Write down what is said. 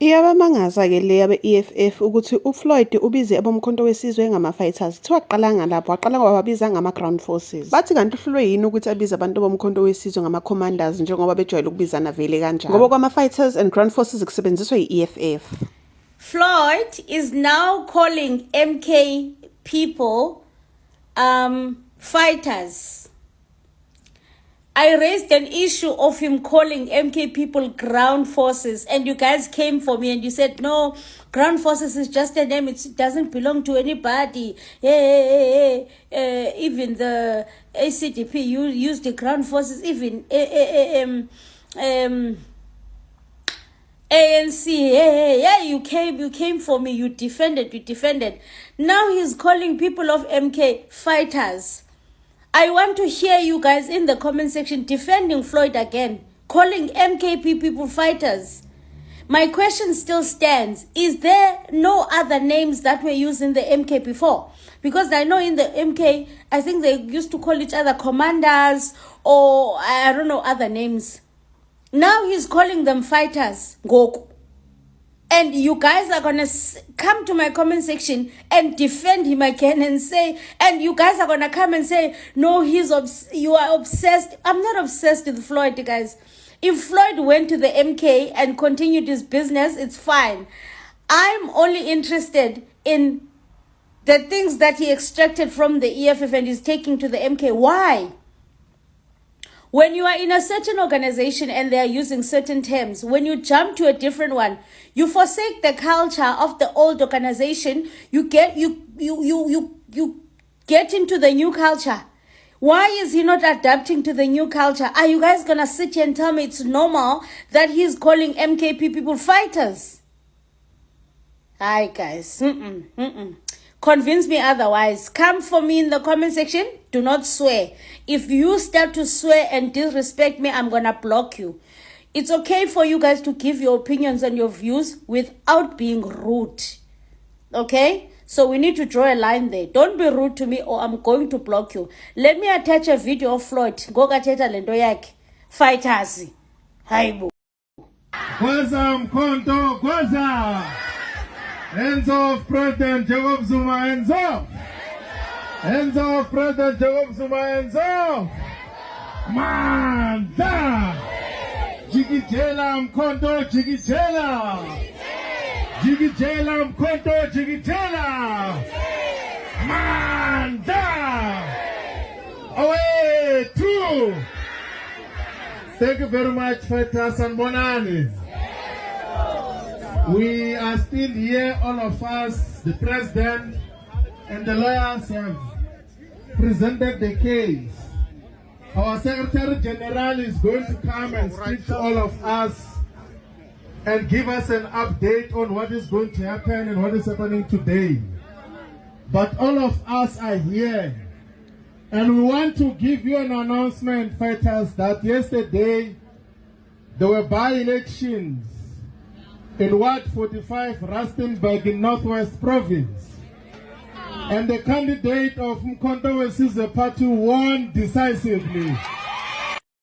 Iyabamangaza-ke le yabe-EFF ukuthi uFloyd ubize abomkhonto wesizwe ngama-fighters. Kuthiwa qala ngalapho, waqala ngoba wabiza ngama-ground forces. Bathi kanti uhlulwe yini ukuthi abize abantu bomkhonto wesizwe ngama-commanders njengoba bejwayele ukubizana vele kanjalo? Ngoba kwama-fighters and ground forces kusebenziswa i-EFF. Floyd is now calling MK people fighters. I raised an issue of him calling MK people ground forces, and you guys came for me and you said, no, ground forces is just a name. It doesn't belong to anybody. Even the ACDP used the ground forces, even ANC. You came for me. You defended. Now he's calling people of MK fighters. I want to hear you guys in the comment section defending Floyd again, calling MKP people fighters. My question still stands. Is there no other names that were used in the MK before? Because I know in the MK, I think they used to call each other commanders or I don't know, other names. Now he's calling them fighters. Goku. And you guys are going to come to my comment section and defend him again and say, and you guys are going to come and say, no, you are obsessed. I'm not obsessed with Floyd, guys. If Floyd went to the MK and continued his business, it's fine. I'm only interested in the things that he extracted from the EFF and is taking to the MK. Why? When you are in a certain organization and they are using certain terms, when you jump to a different one, you forsake the culture of the old organization. You get into the new culture. Why is he not adapting to the new culture? Are you guys gonna sit here and tell me it's normal that he's calling MKP people fighters? Hi guys. Convince me otherwise. Come for me in the comment section. Do not swear. If you start to swear and disrespect me, I'm gonna block you. It's okay for you guys to give your opinions and your views without being rude. Okay? So we need to draw a line there. Don't be rude to me or I'm going to block you. Let me attach a video of Floyd. Ngogathetha lento yakhe. Fighters. Hayibo. Gwaza mkhonto, gwaza. Hands off President Jacob Zuma, hands off. Hands off President Jacob Zuma, hands off. Manda. Jigijela mkhonto, jigijela. Jigijela mkhonto, jigijela. Manda. Away, two. Thank you very much, Fighters and Bonani. We are still here, all of us, the president and the lawyers have presented the case. Our Secretary General is going to come and speak to all of us and give us an update on what is going to happen and what is happening today. But all of us are here and we want to give you an announcement, fighters, that yesterday there were by-elections in Ward 45, Rustenburg in Northwest Province. And the candidate of Mkhonto Wesizwe Party won decisively.